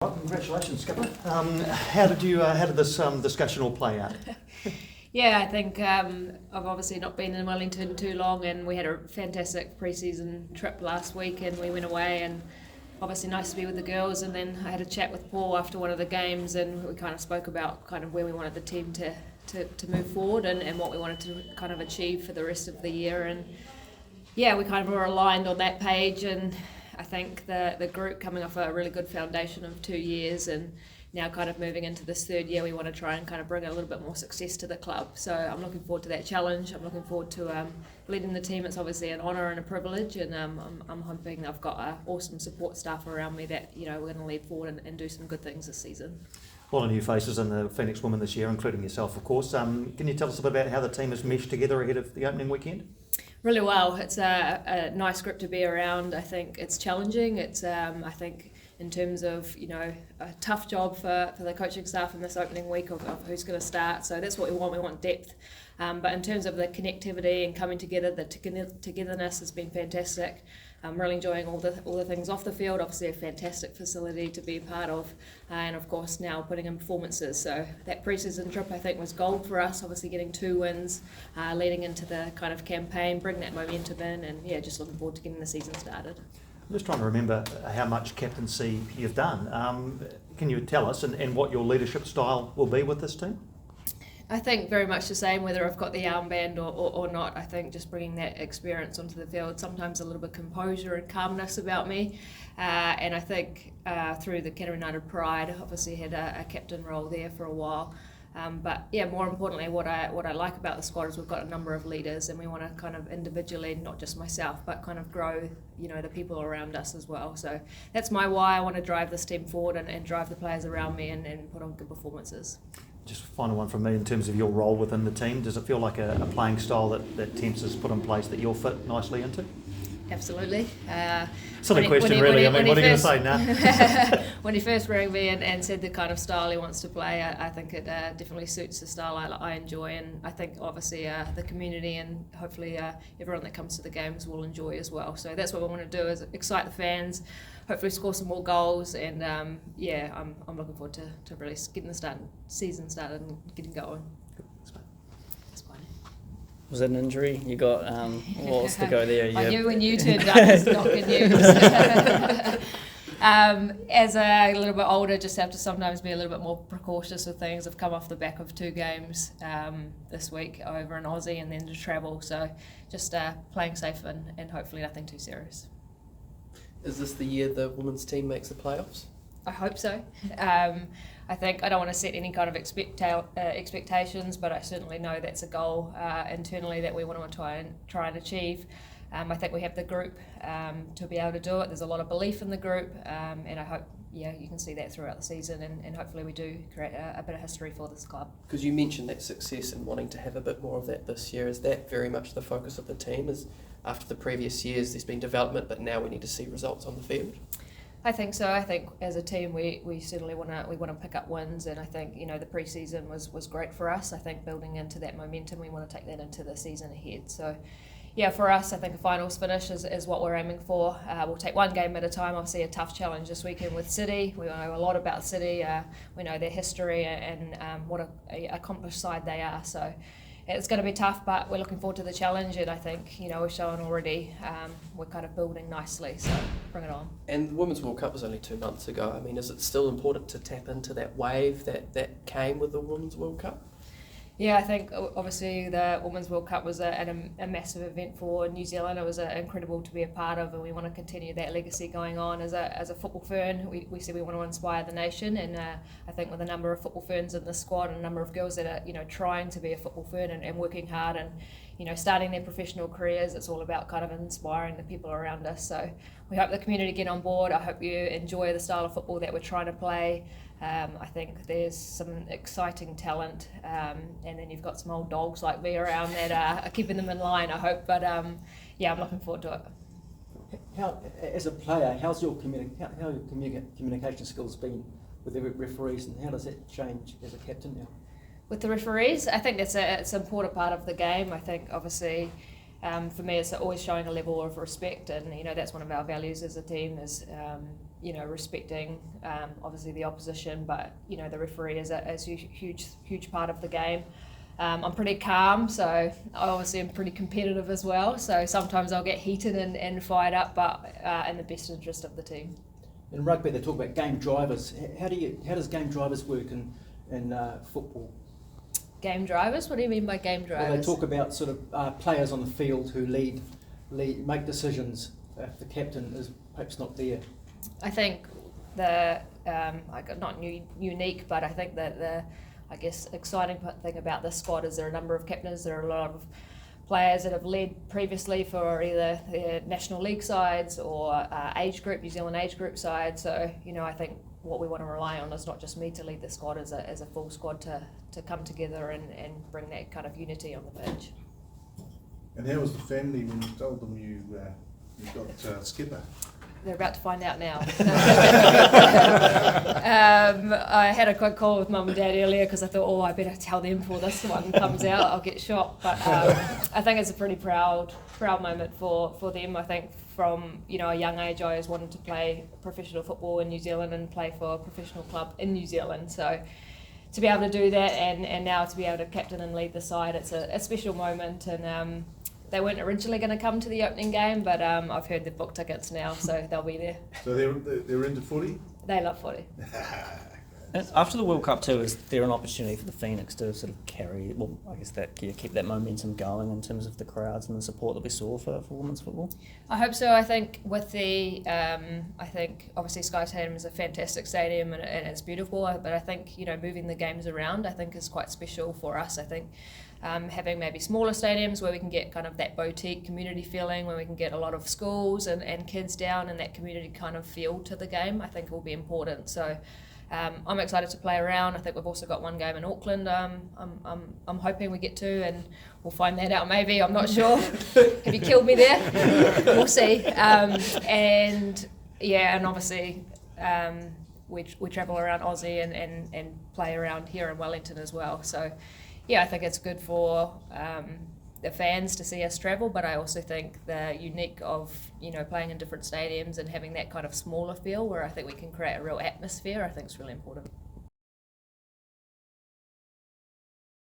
Well, congratulations, Skipper. How did this discussion all play out? Yeah, I think I've obviously not been in Wellington too long, and we had a fantastic pre-season trip last week, and we went away, and obviously nice to be with the girls. And then I had a chat with Paul after one of the games, and we kind of spoke about kind of where we wanted the team to move forward and what we wanted to kind of achieve for the rest of the year. And yeah, we kind of were aligned on that page, and I think the group coming off a really good foundation of 2 years, and now kind of moving into this third year, we want to try and kind of bring a little bit more success to the club. So I'm looking forward to that challenge. I'm looking forward to leading the team. It's obviously an honour and a privilege, and I'm hoping I've got an awesome support staff around me that we're going to lead forward and do some good things this season. A lot of new faces in the Phoenix women this year, including yourself, of course. Can you tell us a bit about how the team has meshed together ahead of the opening weekend? Really well. It's a nice group to be around. I think it's challenging. It's I think in terms of a tough job for the coaching staff in this opening week of who's going to start. So that's what we want. We want depth. But in terms of the connectivity and coming together, the togetherness has been fantastic. I'm really enjoying all the things off the field. Obviously a fantastic facility to be a part of, and of course now putting in performances. So that pre-season trip I think was gold for us, obviously getting 2 wins, leading into the kind of campaign, bringing that momentum in, and yeah, just looking forward to getting the season started. I'm just trying to remember how much captaincy you've done. Can you tell us and what your leadership style will be with this team? I think very much the same, whether I've got the armband or not. I think just bringing that experience onto the field, sometimes a little bit of composure and calmness about me. And I think through the Canterbury United Pride, obviously had a captain role there for a while. But yeah, more importantly, what I like about the squad is we've got a number of leaders, and we want to kind of individually, not just myself, but kind of grow, the people around us as well. So that's my why. I want to drive this team forward and drive the players around me and put on good performances. Just final one from me in terms of your role within the team. Does it feel like a playing style that Temps has put in place that you'll fit nicely into? Absolutely. Silly question, really. What are you going to say now? When he first rang me and said the kind of style he wants to play, I think it definitely suits the style I enjoy, and I think obviously the community and hopefully everyone that comes to the games will enjoy as well. So that's what we want to do, is excite the fans, hopefully score some more goals, and I'm looking forward to really getting the season started and getting going. Was it an injury you got? What was the go there? I knew when you turned up, it's not good news. As a little bit older, just have to sometimes be a little bit more precautious with things. I've come off the back of 2 games this week over in Aussie and then to travel. So just playing safe and hopefully nothing too serious. Is this the year the women's team makes the playoffs? I hope so. I think I don't want to set any kind of expectations, but I certainly know that's a goal internally that we want to try and achieve. I think we have the group to be able to do it. There's a lot of belief in the group, and I hope you can see that throughout the season, and hopefully we do create a bit of history for this club. Because you mentioned that success and wanting to have a bit more of that this year. Is that very much the focus of the team? Is after the previous years there's been development, but now we need to see results on the field? I think so. I think as a team we certainly want to pick up wins, and I think the pre-season was great for us. I think building into that momentum, we want to take that into the season ahead. So yeah, for us, I think a finals finish is what we're aiming for. We'll take one game at a time. Obviously a tough challenge this weekend with City. We know a lot about City. We know their history and what a accomplished side they are. So it's going to be tough, but we're looking forward to the challenge, and I think we've shown already we're kind of building nicely, so bring it on. And the Women's World Cup was only 2 months ago. I mean, is it still important to tap into that wave that came with the Women's World Cup? Yeah, I think obviously the Women's World Cup was a massive event for New Zealand. It was incredible to be a part of, and we want to continue that legacy going on. As a football fern, we said we want to inspire the nation, and I think with a number of football ferns in the squad and a number of girls that are trying to be a football fern and working hard and starting their professional careers, it's all about kind of inspiring the people around us. So we hope the community get on board. I hope you enjoy the style of football that we're trying to play. I think there's some exciting talent, and then you've got some old dogs like me around that are keeping them in line, I hope. But I'm looking forward to it. How, as a player, how's your communication skills been with the referees, and how does that change as a captain now? With the referees, I think it's an important part of the game. I think obviously for me, it's always showing a level of respect, and that's one of our values as a team is respecting obviously the opposition, but the referee is a huge part of the game. I'm pretty calm, so I obviously am pretty competitive as well. So sometimes I'll get heated and fired up, but in the best interest of the team. In rugby, they talk about game drivers. How does game drivers work in football? Game drivers? What do you mean by game drivers? Well, they talk about sort of players on the field who make decisions if the captain is perhaps not there. I think not unique, but I think that the exciting thing about this squad is there are a number of captains. There are a lot of players that have led previously for either their national league sides or New Zealand age group sides. So I think what we want to rely on is not just me to lead the squad as a full squad to come together and bring that kind of unity on the pitch. And how was the family when you told them you got skipper? They're about to find out now. I had a quick call with Mum and Dad earlier because I thought, I better tell them before this one comes out, I'll get shot. But I think it's a pretty proud moment for them. I think from a young age, I always wanted to play professional football in New Zealand and play for a professional club in New Zealand. So to be able to do that and now to be able to captain and lead the side, it's a special moment. And they weren't originally going to come to the opening game, but I've heard they've booked tickets now, so they'll be there. So they're into footy? They love footy. After the World Cup too, is there an opportunity for the Phoenix to sort of keep that momentum going in terms of the crowds and the support that we saw for women's football? I hope so. I think with the, obviously Sky Stadium is a fantastic stadium and it's beautiful, but I think, moving the games around, I think is quite special for us. I think having maybe smaller stadiums where we can get kind of that boutique community feeling, where we can get a lot of schools and kids down and that community kind of feel to the game, I think will be important. So I'm excited to play around. I think we've also got one game in Auckland I'm hoping we get to, and we'll find that out maybe, I'm not sure. Have you killed me there? We'll see. And obviously we travel around Aussie and play around here in Wellington as well. So I think it's good for the fans to see us travel, but I also think the unique of playing in different stadiums and having that kind of smaller feel where I think we can create a real atmosphere, I think is really important.